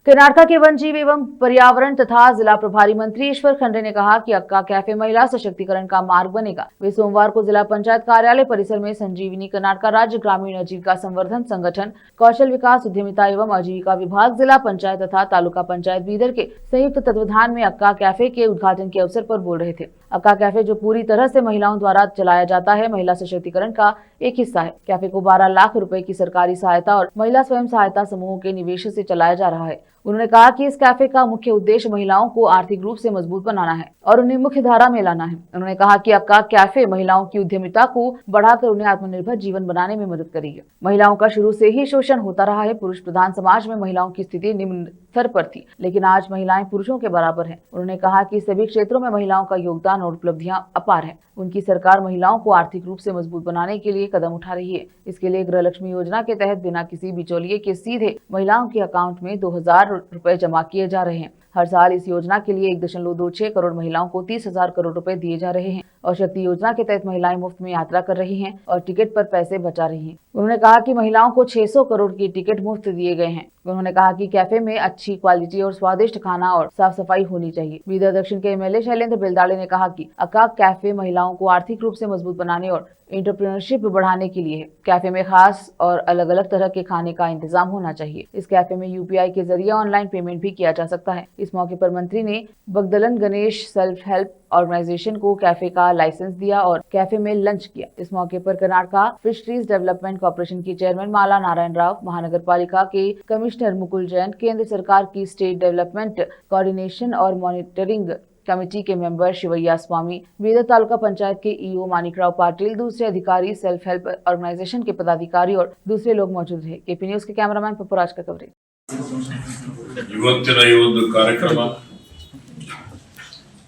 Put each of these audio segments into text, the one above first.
कर्नाटक के वन जीव एवं पर्यावरण तथा जिला प्रभारी मंत्री ईश्वर खंडे ने कहा कि अक्का कैफे महिला सशक्तिकरण का मार्ग बनेगा। वे सोमवार को जिला पंचायत कार्यालय परिसर में संजीवनी कर्नाटक राज्य ग्रामीण आजीविका संवर्धन संगठन, कौशल विकास, उद्यमिता एवं आजीविका विभाग, जिला पंचायत तथा तालुका पंचायत बीदर के संयुक्त तत्वाधान में अक्का कैफे के उद्घाटन के अवसर पर बोल रहे थे। अक्का कैफे जो पूरी तरह से महिलाओं द्वारा चलाया जाता है, महिला सशक्तिकरण का एक हिस्सा है। कैफे को 12 लाख रुपए की सरकारी सहायता और महिला स्वयं सहायता समूहों के निवेश से चलाया जा रहा है। उन्होंने कहा कि इस कैफे का मुख्य उद्देश्य महिलाओं को आर्थिक रूप से मजबूत बनाना है और उन्हें मुख्य धारा में लाना है। उन्होंने कहा कि अक्का कैफे महिलाओं की उद्यमिता को बढ़ाकर उन्हें आत्मनिर्भर जीवन बनाने में मदद करेगी। महिलाओं का शुरू से ही शोषण होता रहा है। पुरुष प्रधान समाज में महिलाओं की स्थिति निम्न स्तर पर थी, लेकिन आज महिलाएं पुरुषों के बराबर हैं। उन्होंने कहा कि सभी क्षेत्रों में महिलाओं का योगदान और उपलब्धियां अपार है। उनकी सरकार महिलाओं को आर्थिक रूप से मजबूत बनाने के लिए कदम उठा रही है। इसके लिए गृह लक्ष्मी योजना के तहत बिना किसी बिचौलिए के सीधे महिलाओं के अकाउंट में 2000 रुपए जमा किए जा रहे हैं। हर साल इस योजना के लिए 1.26 करोड़ महिलाओं को 30,000 करोड़ रुपए दिए जा रहे हैं और शक्ति योजना के तहत महिलाएं मुफ्त में यात्रा कर रही हैं और टिकट पर पैसे बचा रही हैं। उन्होंने कहा कि महिलाओं को 600 करोड़ की टिकट मुफ्त दिए गए हैं। उन्होंने कहा कि कैफे में अच्छी क्वालिटी और स्वादिष्ट खाना और साफ सफाई होनी चाहिए। बीदर दक्षिण के एमएलए शैलेंद्र बेलदाड़े ने कहा कि अक्का कैफे महिलाओं को आर्थिक रूप से मजबूत बनाने और एंटरप्रेन्योरशिप बढ़ाने के लिए है। कैफे में खास और अलग अलग तरह के खाने का इंतजाम होना चाहिए। इस कैफे में यूपीआई के जरिए ऑनलाइन पेमेंट भी किया जा सकता है। इस मौके पर मंत्री ने बगदलन गणेश सेल्फ हेल्प ऑर्गेनाइजेशन को कैफे का लाइसेंस दिया और कैफे में लंच किया। इस मौके पर कर्नाटक फिशरीज डेवलपमेंट कॉर्पोरेशन की चेयरमैन माला नारायण राव, महानगर पालिका के कमिश्नर मुकुल जैन, केंद्र सरकार की स्टेट डेवलपमेंट कोऑर्डिनेशन और मॉनिटरिंग कमेटी के मेंबर शिवैया स्वामी, बीदर तालुका पंचायत के ईओ मानिकराव पाटिल, दूसरे अधिकारी, सेल्फ हेल्प ऑर्गेनाइजेशन के पदाधिकारी और दूसरे लोग मौजूद रहे। केपी न्यूज के कैमरामैन पप्पूराज का कवरेज।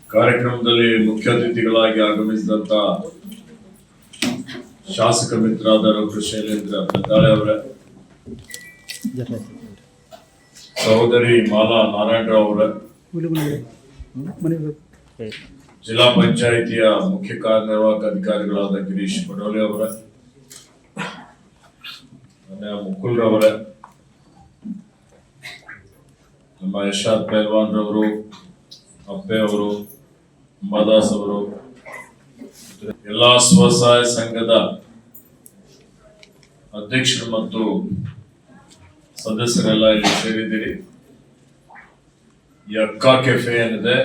ಕಾರ್ಯಕ್ರಮದಲ್ಲಿ ಮುಖ್ಯ ಅತಿಥಿಗಳಾಗಿ ಆಗಮಿಸಿದಂತ ಶಾಸಕ ಮಿತ್ರರಾದ ಡಾಕ್ಟರ್ ಶೈಲೇಂದ್ರ ಬೆಲ್ದಾಳೆ ಅವರೇ, ಸಹೋದರಿ ಮಾಲಾ ನಾರಾಯಣರಾವ್ ಅವರೇ, ಜಿಲ್ಲಾ ಪಂಚಾಯಿತಿಯ ಮುಖ್ಯ ಕಾರ್ಯನಿರ್ವಾಹಕ ಅಧಿಕಾರಿಗಳಾದ ಗಿರೀಶ್ ಬಡೋಲೆ ಅವರೇ, ಮುಕುಲ್ ರವರೇ, ನಮ್ಮ ಯಶಾದ್ ಪೈಲ್ವಾನ್ ರವರು, ಅಬ್ಬೆ ಅವರು, ಅಂಬಾದಾಸ್ ಅವರು, ಎಲ್ಲಾ ಸ್ವಸಹಾಯ ಸಂಘದ ಅಧ್ಯಕ್ಷರು ಮತ್ತು ಸದಸ್ಯರೆಲ್ಲ ಇಲ್ಲಿ ಸೇರಿದ್ದೀರಿ. ಈ ಅಕ್ಕಾ ಕೆಫೆ ಏನಿದೆ,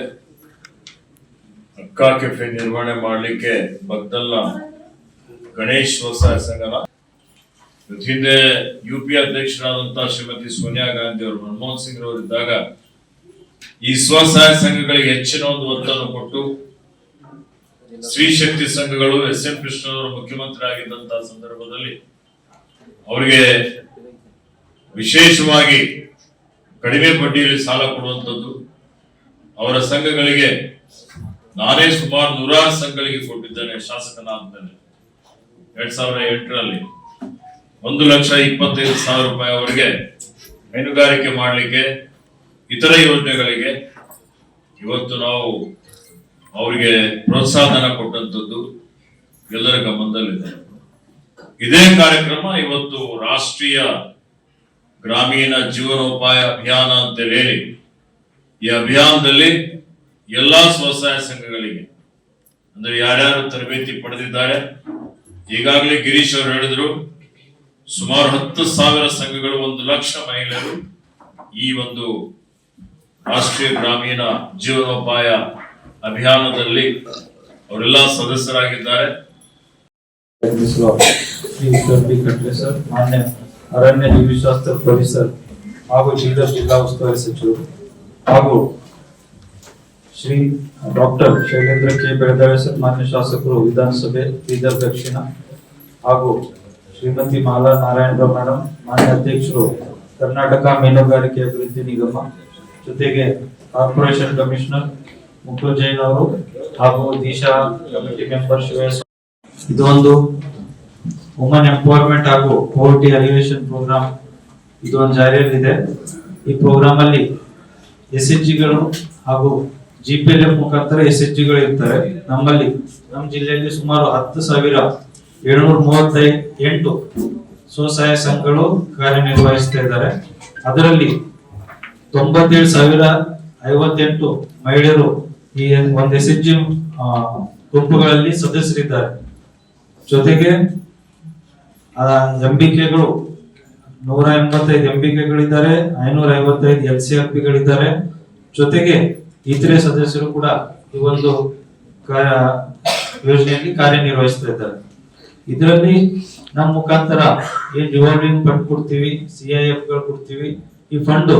ಅಕ್ಕಾ ಕೆಫೆ ನಿರ್ವಹಣೆ ಮಾಡಲಿಕ್ಕೆ ಬಗ್ದಲ್ನ ಗಣೇಶ್ ಸ್ವಸಹಾಯ ಸಂಘನ ಹಿಂದೆ ಯುಪಿ ಅಧ್ಯಕ್ಷರಾದಂತಹ ಶ್ರೀಮತಿ ಸೋನಿಯಾ ಗಾಂಧಿ ಅವರು, ಮನಮೋಹನ್ ಸಿಂಗ್ ಅವರು ಇದ್ದಾಗ ಈ ಸ್ವಸಹಾಯ ಸಂಘಗಳಿಗೆ ಹೆಚ್ಚಿನ ಒಂದು ಒತ್ತನ್ನು ಕೊಟ್ಟು ಸ್ತ್ರೀ ಶಕ್ತಿ ಸಂಘಗಳು ಎಸ್.ಎಂ. ಕೃಷ್ಣವರು ಮುಖ್ಯಮಂತ್ರಿ ಆಗಿದ್ದಂತಹ ಸಂದರ್ಭದಲ್ಲಿ ಅವರಿಗೆ ವಿಶೇಷವಾಗಿ ಕಡಿಮೆ ಬಡ್ಡಿಯಲ್ಲಿ ಸಾಲ ಕೊಡುವಂಥದ್ದು, ಅವರ ಸಂಘಗಳಿಗೆ ನಾನೇ ಸುಮಾರು 100 ಸಂಘಗಳಿಗೆ ಕೊಟ್ಟಿದ್ದೇನೆ ಶಾಸಕನಾದ್ಮೇಲೆ 2008ರಲ್ಲಿ 1,25,000 ರೂಪಾಯಿ ಅವರಿಗೆ ಹೈನುಗಾರಿಕೆ ಮಾಡಲಿಕ್ಕೆ, ಇತರ ಯೋಜನೆಗಳಿಗೆ ಇವತ್ತು ನಾವು ಅವರಿಗೆ ಪ್ರೋತ್ಸಾಹನ ಕೊಟ್ಟಂತದ್ದು ಎಲ್ಲರ ಗಮನದಲ್ಲಿದೆ. ಇದೇ ಕಾರ್ಯಕ್ರಮ ಇವತ್ತು ರಾಷ್ಟ್ರೀಯ ಗ್ರಾಮೀಣ ಜೀವನೋಪಾಯ ಅಭಿಯಾನ ಅಂತ ಹೇಳಿ ಈ ಅಭಿಯಾನದಲ್ಲಿ ಎಲ್ಲಾ ಸ್ವಸಹಾಯ ಸಂಘಗಳಿಗೆ ಅಂದ್ರೆ ಯಾರ್ಯಾರು ತರಬೇತಿ ಪಡೆದಿದ್ದಾರೆ, ಈಗಾಗಲೇ ಗಿರೀಶ್ ಅವರು ಹೇಳಿದ್ರು, ಸುಮಾರು 10,000 ಸಂಘಗಳು, 1 ಲಕ್ಷ ಮಹಿಳೆಯರು ಈ ಒಂದು ರಾಷ್ಟ್ರೀಯ ಗ್ರಾಮೀಣ ಜೀವನೋಪಾಯ ಅಭಿಯಾನದಲ್ಲಿ ಅವರೆಲ್ಲ ಸದಸ್ಯರಾಗಿದ್ದಾರೆ. ಮಾನ್ಯ ಅರಣ್ಯ ಜೀವಿಶಾಸ್ತ್ರ ಪ್ರೊಫೆಸರ್ ಹಾಗೂ ಬೀದರ್ ಜಿಲ್ಲಾ ಉಸ್ತುವಾರಿ ಸಚಿವರು ಹಾಗೂ Shri doctor Shailendra K Beladale sir, ಮಾನ್ಯ ಶಾಸಕರು ವಿಧಾನಸಭೆ ಬೀದರ್ ದಕ್ಷಿಣ, ಹಾಗೂ ಶ್ರೀಮತಿ ಮಾಲಾ ನಾರಾಯಣರಾವ್ ಮೇಡಮ್, ಮಾನ್ಯ ಅಧ್ಯಕ್ಷರು ಕರ್ನಾಟಕ ಮೀನುಗಾರಿಕೆ ಅಭಿವೃದ್ಧಿ ನಿಗಮ, ಜೊತೆಗೆ ಕಾರ್ಪೊರೇಷನ್ ಕಮಿಷನರ್ ಮುಕುಲ್ ಜೈನ್ ಅವರು ಹಾಗೂ ದಿಶಾ ಕಮಿಟಿ ಮೆಂಬರ್ ಶಿವಯ್ಯ. ಇದು ಒಂದು ವುಮನ್ ಎಂಪವರ್ಮೆಂಟ್ ಹಾಗೂ ಪೋವರ್ಟಿ ಅಲಿವೇಶನ್ ಪ್ರೋಗ್ರಾಮ್, ಇದು ಒಂದು ಜಾರಿಯಲ್ಲಿದೆ. ಈ ಪ್ರೋಗ್ರಾಮ್ ಅಲ್ಲಿ SHGಗಳು ಹಾಗೂ GPLF ಮುಖಾಂತರ SHGಗಳು ಇರ್ತಾರೆ. ನಮ್ಮ ಜಿಲ್ಲೆಯಲ್ಲಿ ಸುಮಾರು 10,738 ಸ್ವಸಹಾಯ ಸಂಘಗಳು ಕಾರ್ಯನಿರ್ವಹಿಸ್ತಾ ಇದ್ದಾರೆ. ಅದರಲ್ಲಿ 97,058 ಮಹಿಳೆಯರು ಈ ಒಂದು SHG ಗುಂಪುಗಳಲ್ಲಿ ಸದಸ್ಯರಿದ್ದಾರೆ. ಜೊತೆಗೆ ಎಂಬಿಕೆಗಳು 185 ಎಂಬಿಕೆಗಳಿದ್ದಾರೆ, 555 LCRPಗಳಿದ್ದಾರೆ. ಜೊತೆಗೆ ಇತರೆ ಸದಸ್ಯರು ಕೂಡ ಈ ಒಂದು ಯೋಜನೆಯಲ್ಲಿ ಕಾರ್ಯನಿರ್ವಹಿಸ್ತಾ ಇದ್ದಾರೆ. ಇದರಲ್ಲಿ ನಮ್ಮ ಮುಖಾಂತರ ಏನ್ ರಿವಾಲ್ವಿಂಗ್ ಫಂಡ್ ಕೊಡ್ತೀವಿ, CIF ಗಳು ಕೊಡ್ತೀವಿ, ಈ ಫಂಡ್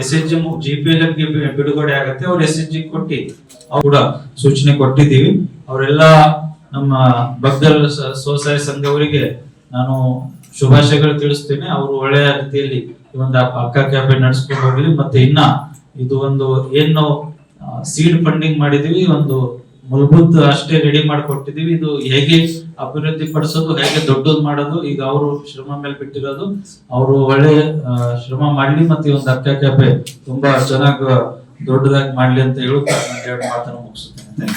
SHG GPLF ಗೆ ಬಿಡುಗಡೆ ಆಗುತ್ತೆ. ಅವ್ರು SHG ಕೊಟ್ಟಿ ಅವ್ರು ಕೂಡ ಸೂಚನೆ ಕೊಟ್ಟಿದ್ದೀವಿ. ಅವರೆಲ್ಲ ನಮ್ಮ ಬಗ್ಗಲ್ ಸ್ವಸಹಾಯ ಸಂಘವರಿಗೆ ನಾನು ಶುಭಾಶಯಗಳು ತಿಳಿಸ್ತೇನೆ. ಅವರು ಒಳ್ಳೆಯ ರೀತಿಯಲ್ಲಿ ಈ ಒಂದು ಅಕ್ಕ ಕ್ಯಾಫೆ ನಡೆಸ್ಕೊಂಡು ಹೋಗ್ಲಿ. ಮತ್ತೆ ಇನ್ನ ಇದು ಒಂದು ಏನು ಸೀಡ್ ಫಂಡಿಂಗ್ ಮಾಡಿದೀವಿ, ಒಂದು ಮೂಲಭೂತ ಅಷ್ಟೇ ರೆಡಿ ಮಾಡಿಕೊಟ್ಟಿದೀವಿ. ಇದು ಹೇಗೆ ಅಭಿವೃದ್ಧಿ ಪಡಿಸೋದು, ಹೇಗೆ ದೊಡ್ಡದು ಮಾಡೋದು ಈಗ ಅವರು ಶ್ರಮ ಮೇಲೆ ಬಿಟ್ಟಿರೋದು. ಅವರು ಒಳ್ಳೆ ಶ್ರಮ ಮಾಡ್ಲಿ, ಮತ್ತೆ ಈ ಒಂದು ಅಕ್ಕ ಕ್ಯಾಫೆ ತುಂಬಾ ಚೆನ್ನಾಗಿ ದೊಡ್ಡದಾಗಿ ಮಾಡ್ಲಿ ಅಂತ ಹೇಳುತ್ತಾ ನಾನು ಎರಡು ಮಾತನ್ನು ಮುಗಿಸುತ್ತೇನೆ.